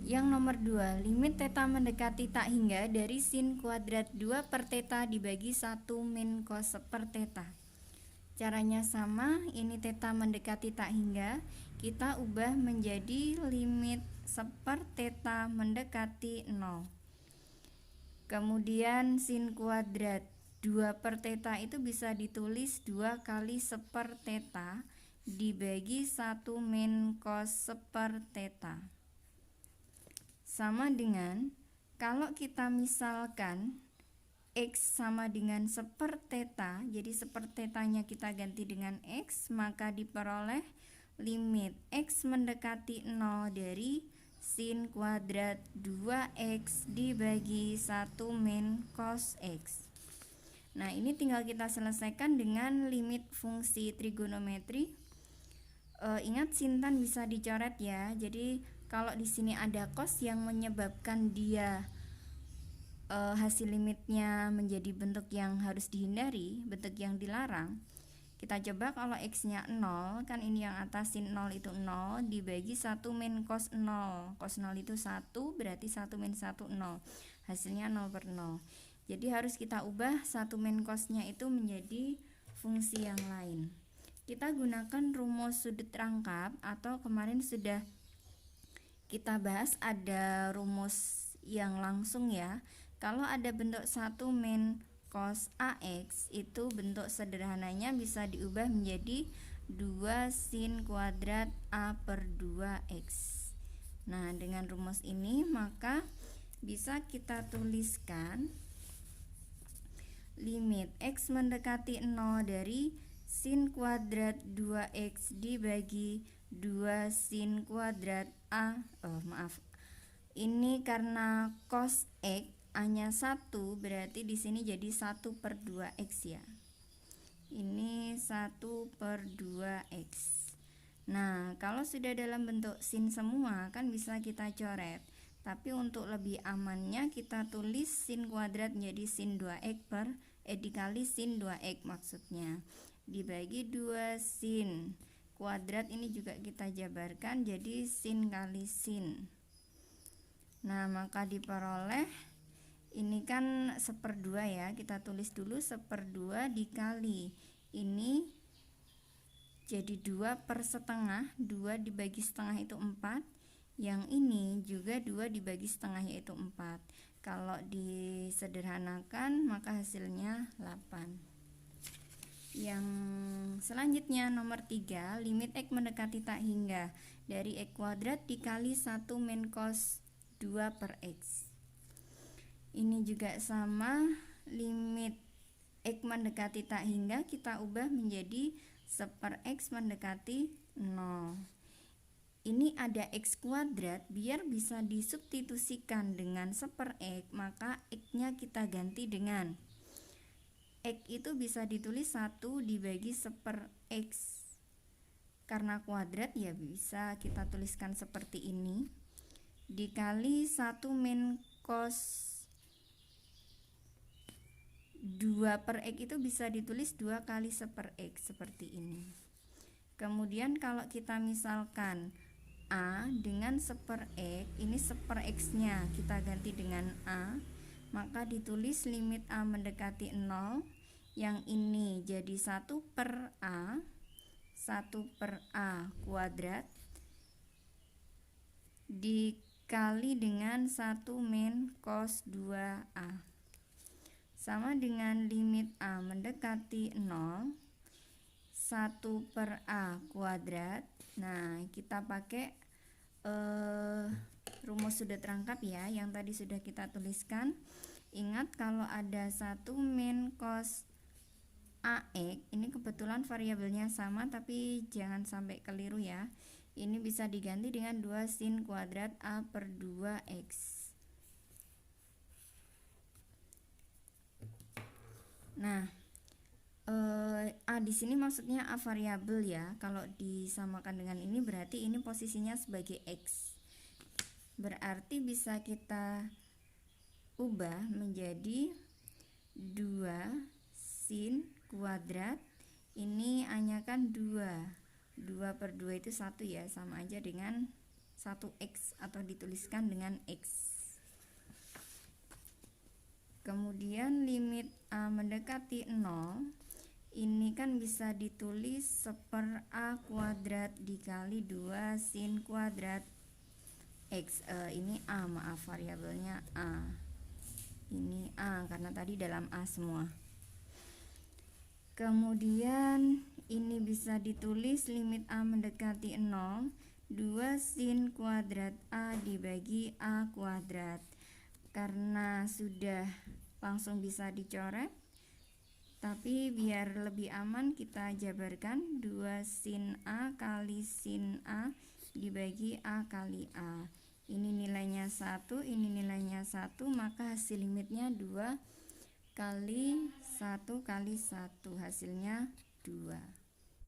Yang nomor 2, limit theta mendekati tak hingga dari sin kuadrat 2 per theta dibagi 1 min cos per theta. Caranya sama, ini theta mendekati tak hingga, kita ubah menjadi limit seper theta mendekati 0. Kemudian sin kuadrat 2 per theta itu bisa ditulis 2 kali seper theta dibagi 1 min cos seper theta. Sama dengan kalau kita misalkan X sama dengan seper theta, jadi seper tetanya kita ganti dengan X, maka diperoleh limit X mendekati 0 dari sin kuadrat 2X dibagi 1 min cos X. Nah, ini tinggal kita selesaikan dengan limit fungsi trigonometri. Ingat sin tan bisa dicoret ya. Jadi kalau di sini ada cos yang menyebabkan dia hasil limitnya menjadi bentuk yang harus dihindari, bentuk yang dilarang. Kita coba kalau x-nya 0, kan ini yang atas sin 0 itu 0 dibagi 1 min cos 0. Cos 0 itu 1, berarti 1 min 1 0. Hasilnya 0 per 0. Jadi harus kita ubah 1 min cosnya itu menjadi fungsi yang lain. Kita gunakan rumus sudut rangkap, atau kemarin sudah kita bahas ada rumus yang langsung ya. Kalau ada bentuk 1 min cos AX, itu bentuk sederhananya bisa diubah menjadi 2 sin kuadrat A per 2X. Nah, dengan rumus ini maka bisa kita tuliskan limit X mendekati 0 dari sin kuadrat 2X dibagi 2 sin kuadrat A. Ini karena cos X hanya 1, berarti di sini jadi 1 per 2X ya. Ini 1 per 2X. Nah, kalau sudah dalam bentuk sin semua kan bisa kita coret. Tapi untuk lebih amannya kita tulis sin kuadrat menjadi sin 2X dikali sin 2X maksudnya. Dibagi 2 sin kuadrat, ini juga kita jabarkan jadi sin kali sin. Nah, maka diperoleh ini kan 1/2 ya, kita tulis dulu 1/2 dikali ini jadi 2 per setengah, 2 dibagi setengah itu 4, yang ini juga 2 dibagi setengah yaitu 4. Kalau disederhanakan maka hasilnya 8. Yang selanjutnya nomor 3, limit X mendekati tak hingga dari X kuadrat dikali 1 min cos 2 per X. Ini juga sama, limit X mendekati tak hingga kita ubah menjadi 1 X mendekati 0. Ini ada X kuadrat, biar bisa disubstitusikan dengan 1 X, maka X-nya kita ganti dengan X itu bisa ditulis 1 dibagi 1 X. Karena kuadrat ya bisa kita tuliskan seperti ini. Dikali 1 min cos 2 per X itu bisa ditulis 2 kali 1 per X seperti ini. Kemudian kalau kita misalkan A dengan 1 per X, ini 1 per X-nya kita ganti dengan A, maka ditulis limit A mendekati 0, yang ini jadi 1 per A, 1 per A kuadrat dikali dengan 1 min cos 2A, sama dengan limit A mendekati 0, 1 per A kuadrat. Nah, kita pakai rumus sudut rangkap ya, yang tadi sudah kita tuliskan. Ingat kalau ada 1 min cos AX, ini kebetulan variabelnya sama tapi jangan sampai keliru ya. Ini bisa diganti dengan 2 sin kuadrat A per 2X. Nah, A di sini maksudnya A variabel ya. Kalau disamakan dengan ini berarti ini posisinya sebagai X. Berarti bisa kita ubah menjadi 2 sin kuadrat, ini A nya kan 2 per 2 itu 1 ya, sama aja dengan 1x atau dituliskan dengan x. Kemudian limit A mendekati 0 ini kan bisa ditulis 1/a kuadrat dikali 2 sin kuadrat x. Ini A, maaf, variabelnya A. Ini A karena tadi dalam A semua. Kemudian ini bisa ditulis limit A mendekati 0 2 sin kuadrat A dibagi A kuadrat. Karena sudah langsung bisa dicoret, tapi biar lebih aman kita jabarkan 2 sin A kali sin A dibagi A kali A. Ini nilainya 1, ini nilainya 1, maka hasil limitnya 2 kali 1 kali 1, hasilnya 2.